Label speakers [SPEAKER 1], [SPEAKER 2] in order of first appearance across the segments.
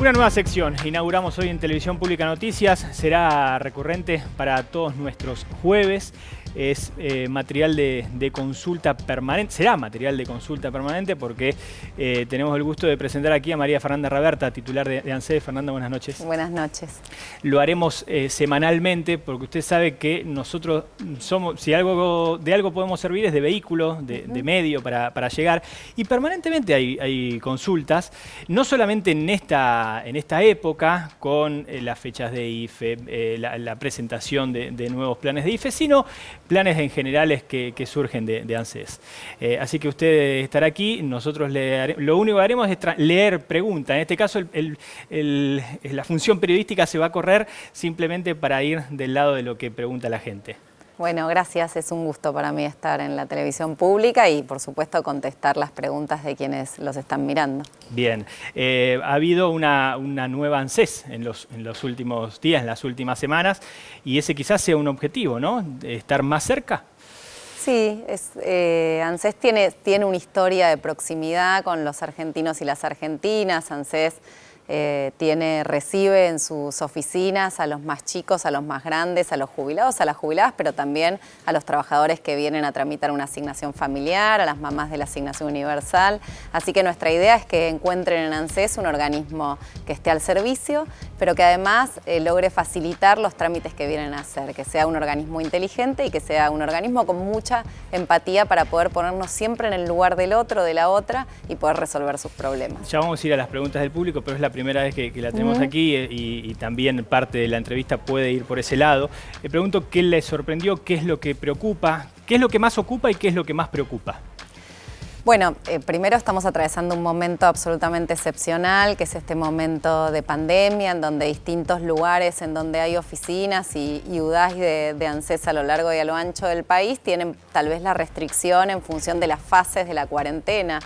[SPEAKER 1] Una nueva sección inauguramos hoy en Televisión Pública Noticias, será recurrente para todos nuestros jueves. Es material de consulta permanente, será material de consulta permanente porque tenemos el gusto de presentar aquí a María Fernanda Raberta, titular de ANSES. Fernanda, buenas noches.
[SPEAKER 2] Buenas noches.
[SPEAKER 1] Lo haremos semanalmente porque usted sabe que nosotros somos, si de algo podemos servir es de vehículo, de medio para llegar. Y permanentemente hay consultas, no solamente en esta época con las fechas de IFE, la presentación de nuevos planes de IFE, sino planes en generales que surgen de ANSES. Así que usted estará aquí, nosotros lo único que haremos es leer preguntas. En este caso la función periodística se va a correr simplemente para ir del lado de lo que pregunta la gente.
[SPEAKER 2] Bueno, gracias. Es un gusto para mí estar en la televisión pública y, por supuesto, contestar las preguntas de quienes los están mirando.
[SPEAKER 1] Bien. Ha habido una nueva ANSES en los últimos días, en las últimas semanas, y ese quizás sea un objetivo, ¿no? Estar más cerca.
[SPEAKER 2] Sí, ANSES tiene una historia de proximidad con los argentinos y las argentinas. ANSES recibe en sus oficinas a los más chicos, a los más grandes, a los jubilados, a las jubiladas, pero también a los trabajadores que vienen a tramitar una asignación familiar, a las mamás de la asignación universal. Así que nuestra idea es que encuentren en ANSES un organismo que esté al servicio, pero que además logre facilitar los trámites que vienen a hacer, que sea un organismo inteligente y que sea un organismo con mucha empatía para poder ponernos siempre en el lugar del otro, de la otra, y poder resolver sus problemas.
[SPEAKER 1] Ya vamos a ir a las preguntas del público, pero es la primera vez que la tenemos aquí y también parte de la entrevista puede ir por ese lado. Le pregunto qué le sorprendió, qué es lo que preocupa, qué es lo que más ocupa y qué es lo que más preocupa.
[SPEAKER 2] Bueno, primero estamos atravesando un momento absolutamente excepcional, que es este momento de pandemia, en donde distintos lugares, en donde hay oficinas y UDAIs de ANSES a lo largo y a lo ancho del país, tienen tal vez la restricción en función de las fases de la cuarentena.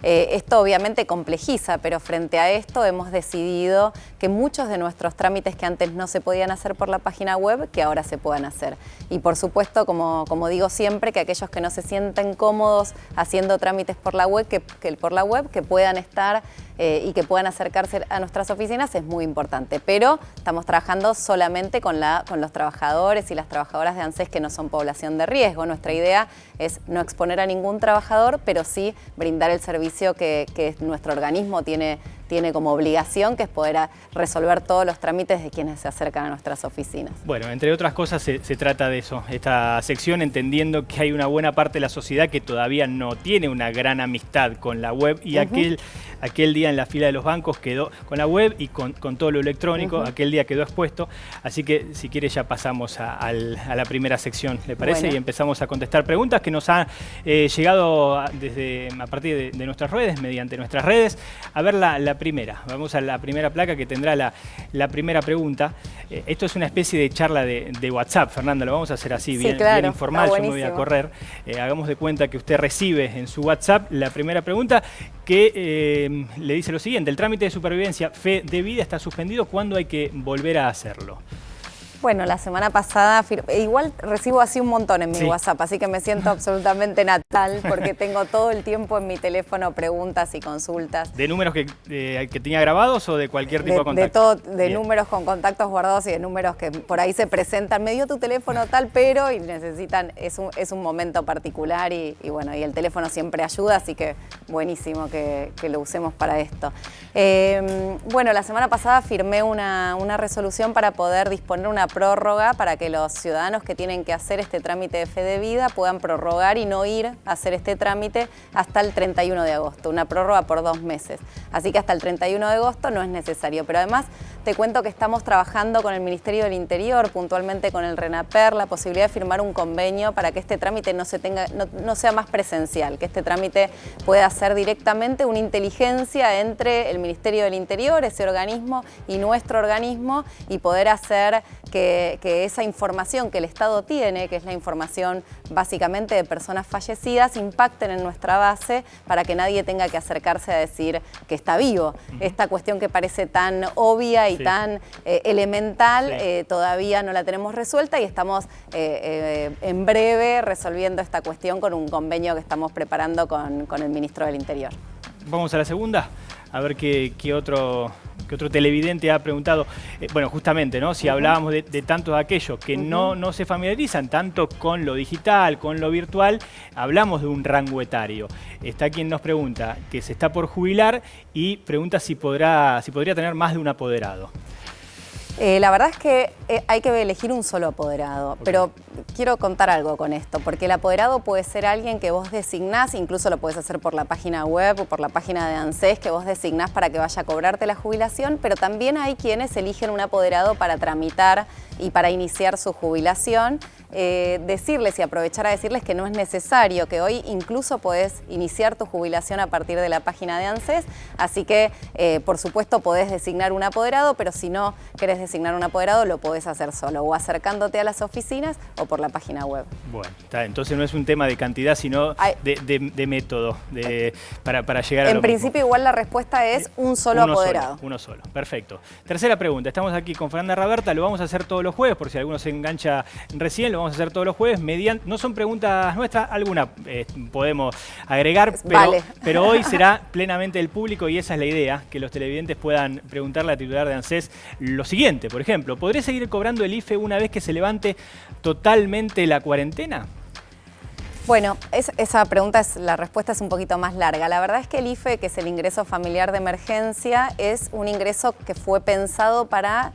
[SPEAKER 2] Esto obviamente complejiza, pero frente a esto hemos decidido que muchos de nuestros trámites que antes no se podían hacer por la página web, que ahora se puedan hacer. Y por supuesto, como digo siempre, que aquellos que no se sienten cómodos haciendo trámites por la web, que puedan estar y que puedan acercarse a nuestras oficinas es muy importante. Pero estamos trabajando solamente con los trabajadores y las trabajadoras de ANSES que no son población de riesgo. Nuestra idea es no exponer a ningún trabajador, pero sí brindar el servicio que nuestro organismo tiene como obligación, que es poder resolver todos los trámites de quienes se acercan a nuestras oficinas.
[SPEAKER 1] Bueno, entre otras cosas se trata de eso, esta sección, entendiendo que hay una buena parte de la sociedad que todavía no tiene una gran amistad con la web y aquel día en la fila de los bancos quedó con la web y con todo lo electrónico, aquel día quedó expuesto, así que si quiere ya pasamos a la primera sección, ¿le parece? Bueno. Y empezamos a contestar preguntas que nos han llegado a partir de nuestras redes, mediante nuestras redes. A ver la primera, vamos a la primera placa que tendrá la primera pregunta. Esto es una especie de charla de WhatsApp, Fernanda, lo vamos a hacer así,
[SPEAKER 2] sí,
[SPEAKER 1] bien,
[SPEAKER 2] claro,
[SPEAKER 1] bien informal, yo me voy a correr. Hagamos de cuenta que usted recibe en su WhatsApp la primera pregunta que le dice lo siguiente: el trámite de supervivencia fe de vida está suspendido, ¿cuándo hay que volver a hacerlo?
[SPEAKER 2] Bueno, la semana pasada, igual recibo así un montón en mi WhatsApp, así que me siento absolutamente natal porque tengo todo el tiempo en mi teléfono preguntas y consultas.
[SPEAKER 1] ¿De números que tenía grabados o de cualquier tipo de contacto?
[SPEAKER 2] De números con contactos guardados y de números que por ahí se presentan. Me dio tu teléfono tal, pero y necesitan, es un momento particular y bueno, y el teléfono siempre ayuda, así que buenísimo que lo usemos para esto. Bueno, la semana pasada firmé una resolución para poder disponer una prórroga para que los ciudadanos que tienen que hacer este trámite de fe de vida puedan prorrogar y no ir a hacer este trámite hasta el 31 de agosto, una prórroga por 2 meses. Así que hasta el 31 de agosto no es necesario, pero además te cuento que estamos trabajando con el Ministerio del Interior, puntualmente con el RENAPER, la posibilidad de firmar un convenio para que este trámite no sea más presencial, que este trámite pueda ser directamente una inteligencia entre el Ministerio del Interior, ese organismo, y nuestro organismo, y poder hacer que esa información que el Estado tiene, que es la información básicamente de personas fallecidas, impacten en nuestra base para que nadie tenga que acercarse a decir que está vivo. Esta cuestión que parece tan obvia y tan elemental, todavía no la tenemos resuelta y estamos en breve resolviendo esta cuestión con un convenio que estamos preparando con el Ministro del Interior.
[SPEAKER 1] Vamos a la segunda, a ver qué que otro televidente ha preguntado, bueno, justamente, ¿no? Si hablábamos de tantos de aquellos que no se familiarizan tanto con lo digital, con lo virtual, hablamos de un rango etario. Está quien nos pregunta que se está por jubilar y pregunta si podría tener más de un apoderado.
[SPEAKER 2] La verdad es que hay que elegir un solo apoderado, pero quiero contar algo con esto, porque el apoderado puede ser alguien que vos designás, incluso lo puedes hacer por la página web o por la página de ANSES, que vos designás para que vaya a cobrarte la jubilación, pero también hay quienes eligen un apoderado para tramitar y para iniciar su jubilación. Decirles y aprovechar a decirles que no es necesario, que hoy incluso podés iniciar tu jubilación a partir de la página de ANSES, así que por supuesto podés designar un apoderado, pero si no querés designar un apoderado lo podés hacer solo, o acercándote a las oficinas o por la página web.
[SPEAKER 1] Bueno, entonces no es un tema de cantidad, sino de método para llegar a lo
[SPEAKER 2] En principio
[SPEAKER 1] mismo.
[SPEAKER 2] Igual la respuesta es un solo apoderado.
[SPEAKER 1] Uno solo, perfecto. Tercera pregunta, estamos aquí con Fernanda Raberta, lo vamos a hacer todos los jueves, por si alguno se engancha recién, lo vamos a hacer todos los jueves, no son preguntas nuestras, alguna podemos agregar, pero hoy será plenamente del público y esa es la idea, que los televidentes puedan preguntarle a la titular de ANSES lo siguiente, por ejemplo, ¿podré seguir cobrando el IFE una vez que se levante totalmente la cuarentena?
[SPEAKER 2] Bueno, esa pregunta, la respuesta es un poquito más larga. La verdad es que el IFE, que es el ingreso familiar de emergencia, es un ingreso que fue pensado para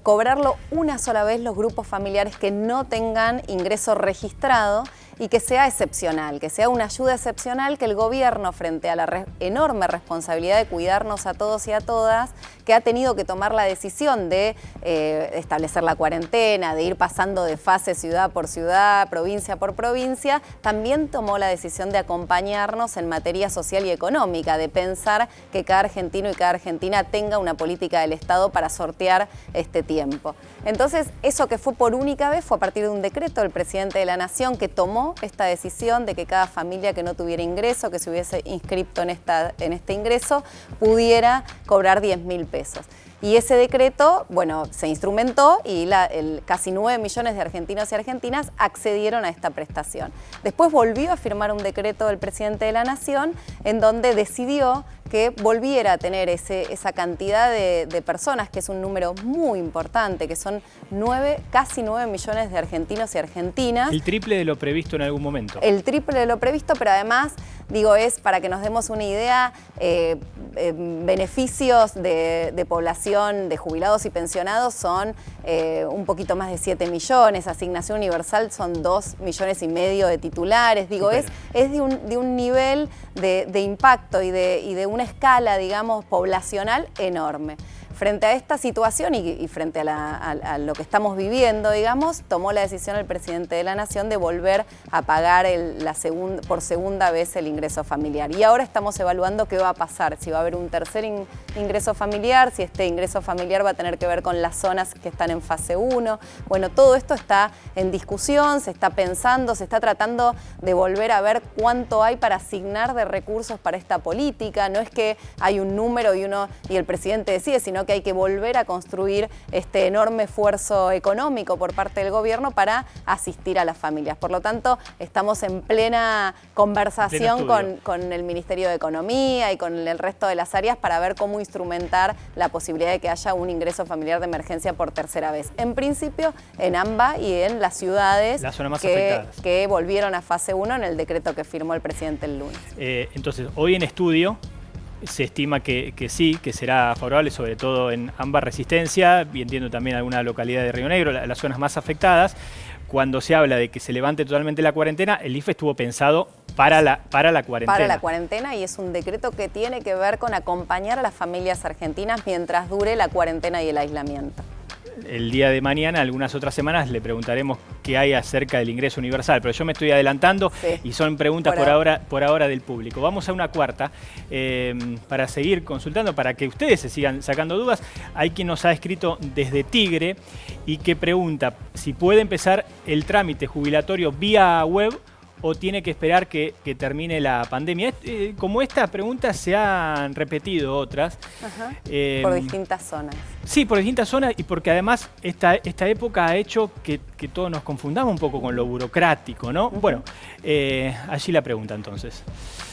[SPEAKER 2] cobrarlo una sola vez los grupos familiares que no tengan ingreso registrado y que sea excepcional, que sea una ayuda excepcional que el gobierno, frente a la enorme responsabilidad de cuidarnos a todos y a todas, que ha tenido que tomar la decisión de establecer la cuarentena, de ir pasando de fase ciudad por ciudad, provincia por provincia, también tomó la decisión de acompañarnos en materia social y económica, de pensar que cada argentino y cada argentina tenga una política del Estado para sortear este tiempo. Entonces, eso que fue por única vez fue a partir de un decreto del presidente de la Nación que tomó esta decisión de que cada familia que no tuviera ingreso, que se hubiese inscrito en este ingreso, pudiera cobrar 10.000 pesos. Y ese decreto, bueno, se instrumentó y casi 9 millones de argentinos y argentinas accedieron a esta prestación. Después volvió a firmar un decreto del presidente de la Nación en donde decidió que volviera a tener esa cantidad de personas, que es un número muy importante, que son casi 9 millones de argentinos y argentinas.
[SPEAKER 1] El triple de lo previsto en algún momento.
[SPEAKER 2] El triple de lo previsto, pero además, digo, es para que nos demos una idea, beneficios de población, de jubilados y pensionados son un poquito más de 7 millones, asignación universal son 2,5 millones de titulares, digo, es de un nivel de impacto y de una escala, digamos, poblacional enorme. Frente a esta situación y frente a lo que estamos viviendo, digamos, tomó la decisión el presidente de la Nación de volver a pagar por segunda vez el ingreso familiar. Y ahora estamos evaluando qué va a pasar, si va a haber un tercer ingreso familiar, si este ingreso familiar va a tener que ver con las zonas que están en fase 1. Bueno, todo esto está en discusión, se está pensando, se está tratando de volver a ver cuánto hay para asignar de recursos para esta política. No es que hay un número y el presidente decide, sino que hay que volver a construir este enorme esfuerzo económico por parte del gobierno para asistir a las familias. Por lo tanto, estamos en plena conversación con el Ministerio de Economía y con el resto de las áreas para ver cómo instrumentar la posibilidad de que haya un ingreso familiar de emergencia por tercera vez. En principio, en AMBA y en las ciudades que volvieron a fase 1 en el decreto que firmó el presidente el lunes.
[SPEAKER 1] Entonces, hoy en estudio se estima que sí, que será favorable, sobre todo en AMBA Resistencia, y entiendo también alguna localidad de Río Negro, las zonas más afectadas. Cuando se habla de que se levante totalmente la cuarentena, el IFE estuvo pensado para la cuarentena.
[SPEAKER 2] Para la cuarentena, y es un decreto que tiene que ver con acompañar a las familias argentinas mientras dure la cuarentena y el aislamiento.
[SPEAKER 1] El día de mañana, algunas otras semanas, le preguntaremos qué hay acerca del ingreso universal, pero yo me estoy adelantando y son preguntas por ahora del público. Vamos a una cuarta para seguir consultando, para que ustedes se sigan sacando dudas. Hay quien nos ha escrito desde Tigre y que pregunta si puede empezar el trámite jubilatorio vía web o tiene que esperar que termine la pandemia. Como esta pregunta se han repetido otras.
[SPEAKER 2] Por distintas zonas.
[SPEAKER 1] Sí, por distintas zonas y porque además esta época ha hecho que todos nos confundamos un poco con lo burocrático, ¿no? Bueno, allí la pregunta entonces.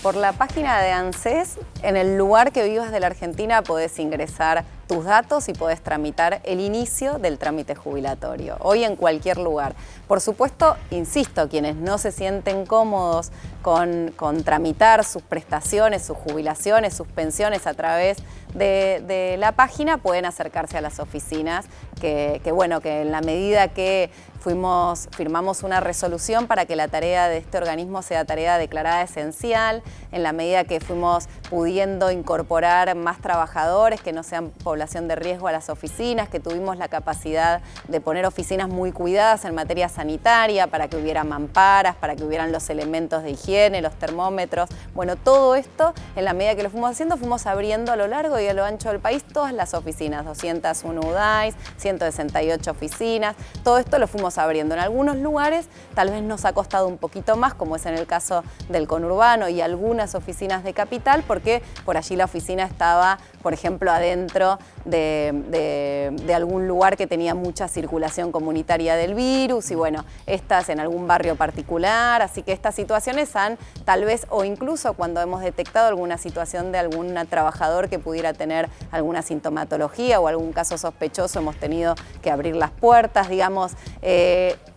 [SPEAKER 2] Por la página de ANSES, en el lugar que vivas de la Argentina podés ingresar tus datos y podés tramitar el inicio del trámite jubilatorio, hoy en cualquier lugar. Por supuesto, insisto, quienes no se sienten cómodos con tramitar sus prestaciones, sus jubilaciones, sus pensiones a través de la página, pueden acercarse a las oficinas, que en la medida que firmamos una resolución para que la tarea de este organismo sea tarea declarada esencial, en la medida que fuimos pudiendo incorporar más trabajadores que no sean población de riesgo a las oficinas, que tuvimos la capacidad de poner oficinas muy cuidadas en materia sanitaria para que hubiera mamparas, para que hubieran los elementos de higiene, los termómetros. Bueno, todo esto, en la medida que lo fuimos haciendo, fuimos abriendo a lo largo y a lo ancho del país todas las oficinas, 201 UDAIs, 168 oficinas, todo esto lo fuimos abriendo. En algunos lugares tal vez nos ha costado un poquito más, como es en el caso del conurbano y algunas oficinas de capital, porque por allí la oficina estaba, por ejemplo, adentro de algún lugar que tenía mucha circulación comunitaria del virus y bueno, estas en algún barrio particular, así que estas situaciones han tal vez, o incluso cuando hemos detectado alguna situación de algún trabajador que pudiera tener alguna sintomatología o algún caso sospechoso, hemos tenido que abrir las puertas, digamos.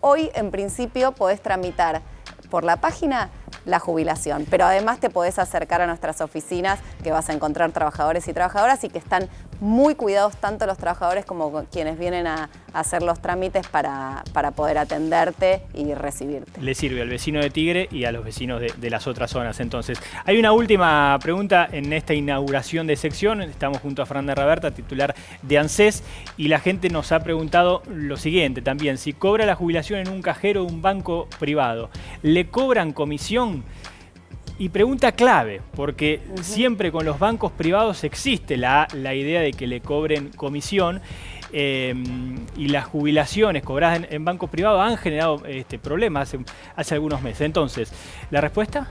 [SPEAKER 2] Hoy, en principio, podés tramitar por la página la jubilación, pero además te podés acercar a nuestras oficinas, que vas a encontrar trabajadores y trabajadoras y que están muy cuidados tanto los trabajadores como quienes vienen a hacer los trámites para poder atenderte y recibirte.
[SPEAKER 1] Le sirve al vecino de Tigre y a los vecinos de las otras zonas. Entonces, hay una última pregunta en esta inauguración de sección. Estamos junto a Fernanda Raberta, titular de ANSES, y la gente nos ha preguntado lo siguiente también: si cobra la jubilación en un cajero de un banco privado, ¿le cobran comisión? Y pregunta clave, porque siempre con los bancos privados existe la idea de que le cobren comisión y las jubilaciones cobradas en bancos privados han generado problemas hace algunos meses. Entonces, ¿la respuesta?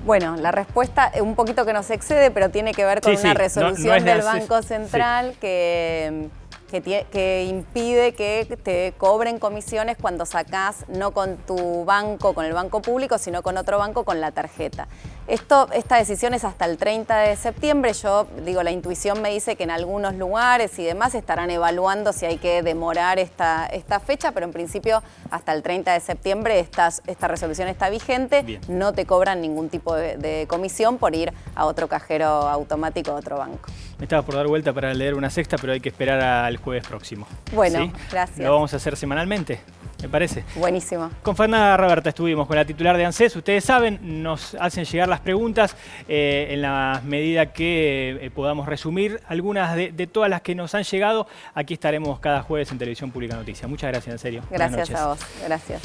[SPEAKER 2] Bueno, la respuesta un poquito que nos excede, pero tiene que ver con una resolución del Banco Central que impide que te cobren comisiones cuando sacás no con tu banco, con el banco público, sino con otro banco con la tarjeta. Esta decisión es hasta el 30 de septiembre. Yo digo, la intuición me dice que en algunos lugares y demás estarán evaluando si hay que demorar esta fecha, pero en principio hasta el 30 de septiembre esta resolución está vigente. Bien. No te cobran ningún tipo de comisión por ir a otro cajero automático, a otro banco.
[SPEAKER 1] Me estaba por dar vuelta para leer una sexta, pero hay que esperar al jueves próximo.
[SPEAKER 2] Bueno,
[SPEAKER 1] ¿sí?
[SPEAKER 2] Gracias.
[SPEAKER 1] Lo vamos a hacer semanalmente, me parece.
[SPEAKER 2] Buenísimo.
[SPEAKER 1] Con Fernanda Raberta estuvimos, con la titular de ANSES. Ustedes saben, nos hacen llegar las preguntas en la medida que podamos resumir algunas de todas las que nos han llegado. Aquí estaremos cada jueves en Televisión Pública Noticias. Muchas gracias, en serio.
[SPEAKER 2] Gracias a vos. Gracias.